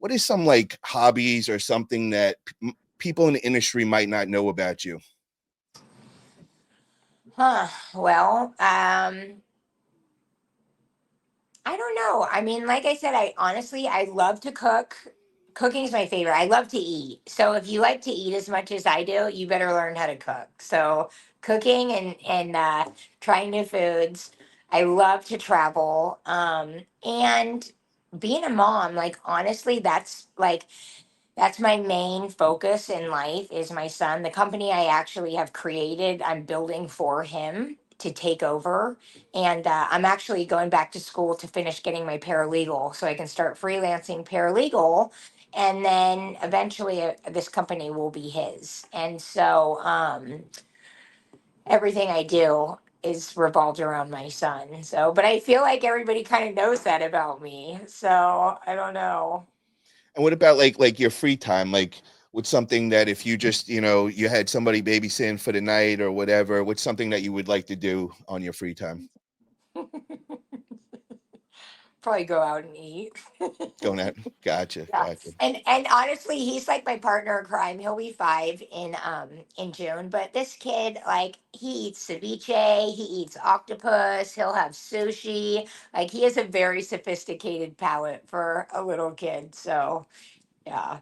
what is some like hobbies or something that people in the industry might not know about you? Huh. Well, I don't know. I mean, like I said, I honestly I love to cook. Cooking is my favorite. I love to eat. So if you like to eat as much as I do, you better learn how to cook. So cooking and trying new foods. I love to travel. And being a mom, like honestly, that's my main focus in life is my son. The company I actually have created, I'm building for him to take over. And I'm actually going back to school to finish getting my paralegal so I can start freelancing paralegal. And then eventually this company will be his. And so everything I do is revolved around my son. So, but I feel like everybody kind of knows that about me. So I don't know. And what about like your free time? Like what's something that if you just, you had somebody babysitting for the night or whatever, what's something that you would like to do on your free time? Probably go out and eat. Going out. Gotcha. Yeah. Gotcha. And honestly, he's like my partner in crime. He'll be 5 in June. But this kid, like, he eats ceviche, he eats octopus, he'll have sushi. Like he has a very sophisticated palate for a little kid. So yeah.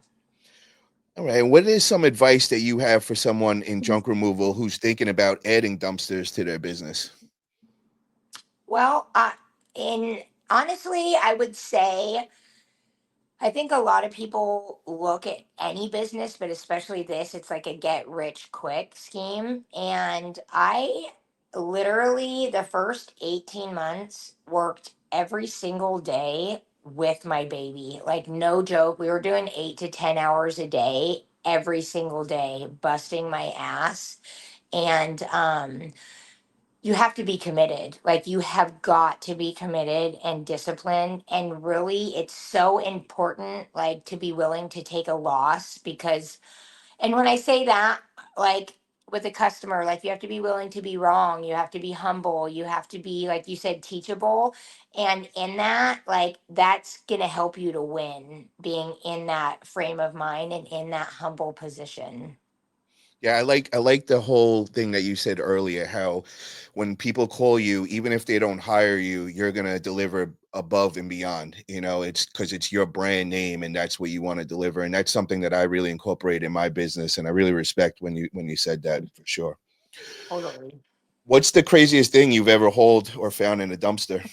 All right. And what is some advice that you have for someone in junk removal who's thinking about adding dumpsters to their business? Well, in honestly, I would say I think a lot of people look at any business, but especially this, it's like a get rich quick scheme. And I literally, the first 18 months, worked every single day with my baby. Like, no joke. We were doing 8 to 10 hours a day, every single day, busting my ass. And you have to be committed. Like you have got to be committed and disciplined. And really, it's so important, like to be willing to take a loss because, and when I say that, like with a customer, like you have to be willing to be wrong. You have to be humble. You have to be, like you said, teachable. And in that, like that's going to help you to win being in that frame of mind and in that humble position. Yeah, I like the whole thing that you said earlier, how when people call you, even if they don't hire you, you're gonna deliver above and beyond. It's because it's your brand name and that's what you want to deliver. And that's something that I really incorporate in my business. And I really respect when you said that for sure. Totally. What's the craziest thing you've ever hauled or found in a dumpster?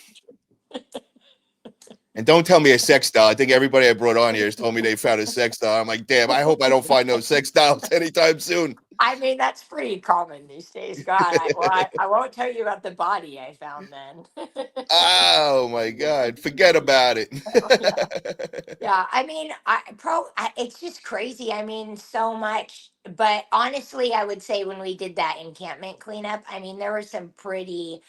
And don't tell me a sex doll. I think everybody I brought on here has told me they found a sex doll. I'm like, damn, I hope I don't find no sex dolls anytime soon. I mean, that's pretty common these days. God, I won't tell you about the body I found then. Oh my God. Forget about it. Yeah, yeah. I mean, it's just crazy. I mean, so much. But honestly, I would say when we did that encampment cleanup, I mean, there were some pretty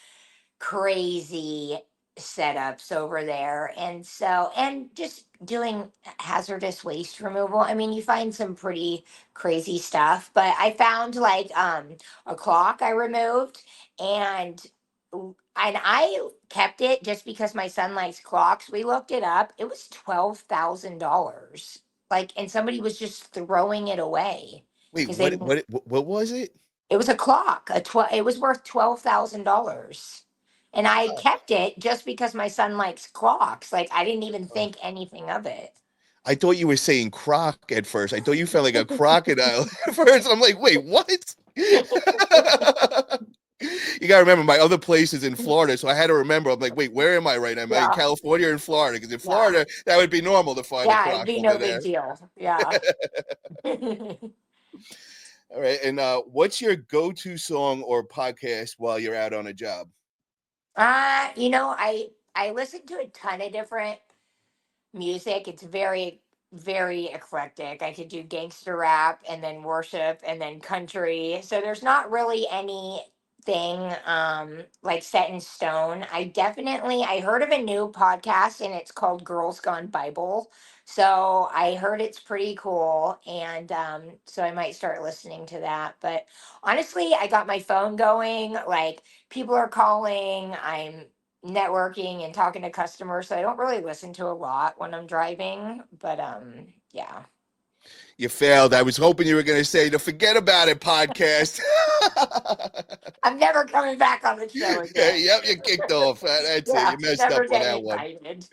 crazy setups over there. And so, and just doing hazardous waste removal. I mean, you find some pretty crazy stuff, but I found like a clock I removed and and I kept it just because my son likes clocks. We looked it up. It was $12,000. Like, and somebody was just throwing it away Wait, because they what didn't. what what was it? It was a clock. It was worth $12,000, and I Oh, kept it just because my son likes clocks. Like I didn't even think anything of it. I thought you were saying croc at first. I thought you felt like a crocodile at first. I'm like, wait, what? You gotta remember my other place is in Florida, so I had to remember. I'm like, wait, where am I right now? Am I in Yeah, California or in Florida? Because in yeah, Florida, that would be normal to find a yeah. It'd croc be over no big there. deal. Yeah. All right. And what's your go-to song or podcast while you're out on a job? I listen to a ton of different music. It's very eclectic. I could do gangster rap and then worship and then country. So there's not really anything like set in stone. I heard of a new podcast and it's called Girls Gone Bible. So I heard it's pretty cool and so I might start listening to that. But honestly, I got my phone going, like people are calling. I'm networking and talking to customers. So I don't really listen to a lot when I'm driving, but yeah. You failed. I was hoping you were going to say the Forget About It podcast. I'm never coming back on the show again. Yep, you kicked off. That's it. Yeah, You messed up never on get that one. invited.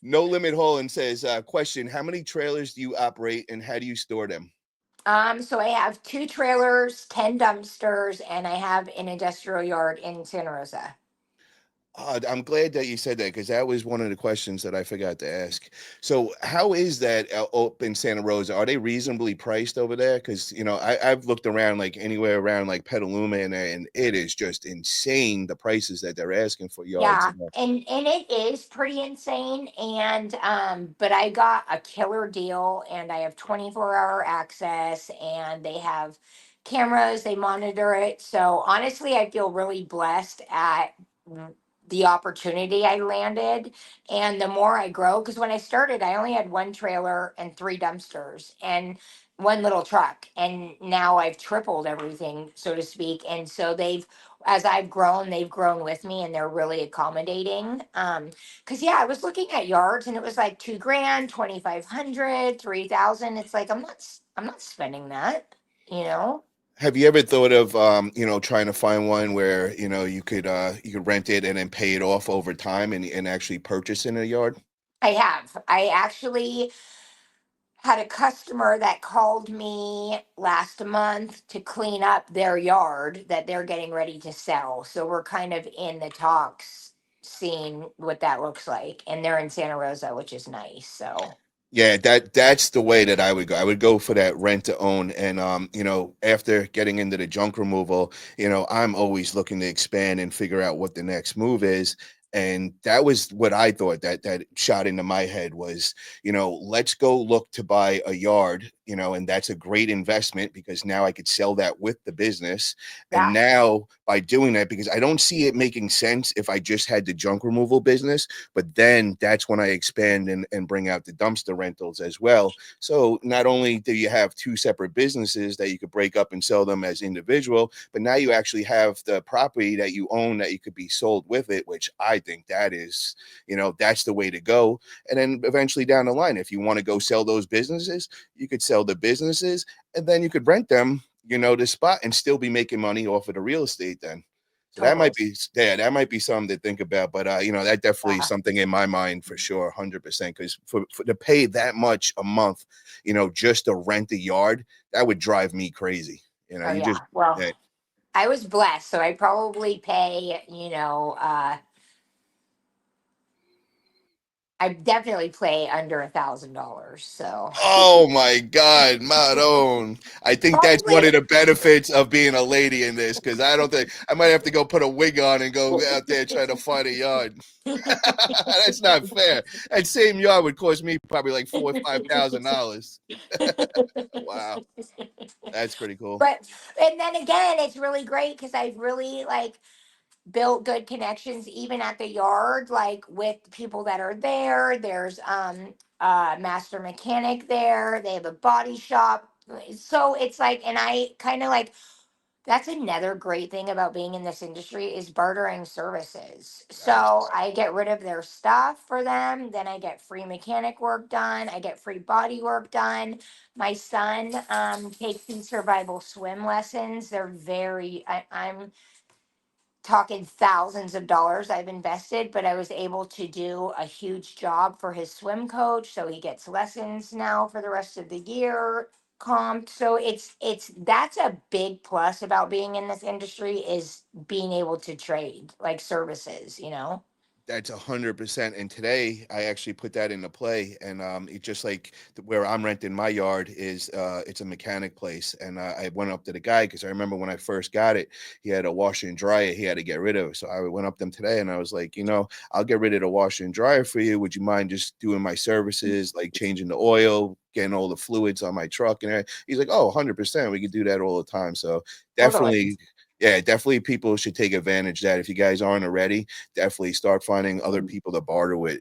No Limit Holland says, question, how many trailers do you operate and how do you store them? So I have two trailers, 10 dumpsters, and I have an industrial yard in Santa Rosa. I'm glad that you said that because that was one of the questions that I forgot to ask. So, how is that up in Santa Rosa? Are they reasonably priced over there? Because I've looked around like anywhere around like Petaluma, and it is just insane the prices that they're asking for yards. Yeah, and it is pretty insane. And but I got a killer deal, and I have 24-hour access, and they have cameras, they monitor it. So honestly, I feel really blessed at the opportunity I landed. And the more I grow, because when I started, I only had one trailer and three dumpsters and one little truck. And now I've tripled everything, so to speak. And so as I've grown, they've grown with me, and they're really accommodating. Because yeah, I was looking at yards, and it was like 2 grand, 2,500, 3,000. It's like I'm not spending that, you know. Have you ever thought of trying to find one where you could rent it and then pay it off over time and actually purchase in a yard? I have. I actually had a customer that called me last month to clean up their yard that they're getting ready to sell. So we're kind of in the talks, seeing what that looks like. And they're in Santa Rosa, which is nice. So Yeah, that's the way that I would go. I would go for that rent to own. And after getting into the junk removal, I'm always looking to expand and figure out what the next move is. And that was what I thought that shot into my head was, let's go look to buy a yard, and that's a great investment because now I could sell that with the business. And yeah, now by doing that, because I don't see it making sense if I just had the junk removal business, but then that's when I expand and bring out the dumpster rentals as well. So not only do you have two separate businesses that you could break up and sell them as individual, but now you actually have the property that you own that you could be sold with it, which I think that is, that's the way to go. And then eventually down the line, if you want to go sell those businesses, you could sell the businesses and then you could rent them, the spot and still be making money off of the real estate then. So that totally. might be, yeah, that might be something to think about. But that definitely is Yeah. something in my mind for sure, 100%. Because for to pay that much a month, just to rent a yard, that would drive me crazy. Oh, You just yeah. Well, yeah, I was blessed. So I probably pay, I definitely pay under $1,000. So oh my God, Maron. I think that's one probably. of the benefits of being a lady in this, because I don't think I might have to go put a wig on and go out there trying to find a yard. That's not fair. That same yard would cost me probably like $4,000 or $5,000. Wow, that's pretty cool. But and then again, it's really great because I've really like built good connections even at the yard, like with people that are there. There's a master mechanic there. They have a body shop. So it's like, and I kind of like, that's another great thing about being in this industry is bartering services. So Facts. I get rid of their stuff for them. Then I get free mechanic work done. I get free body work done. My son takes these survival swim lessons. They're I'm talking thousands of dollars I've invested, but I was able to do a huge job for his swim coach. So he gets lessons now for the rest of the year comped. So it's that's a big plus about being in this industry is being able to trade like services, you know? That's 100%. And today I actually put that into play. And it just like where I'm renting my yard is it's a mechanic place. And I went up to the guy because I remember when I first got it, he had a washer and dryer he had to get rid of. So I went up to him today and I was like, I'll get rid of the washer and dryer for you. Would you mind just doing my services, like changing the oil, getting all the fluids on my truck? And he's like, oh, 100%. We could do that all the time. So Totally. definitely. Yeah, definitely people should take advantage of that. If you guys aren't already, definitely start finding other people to barter with.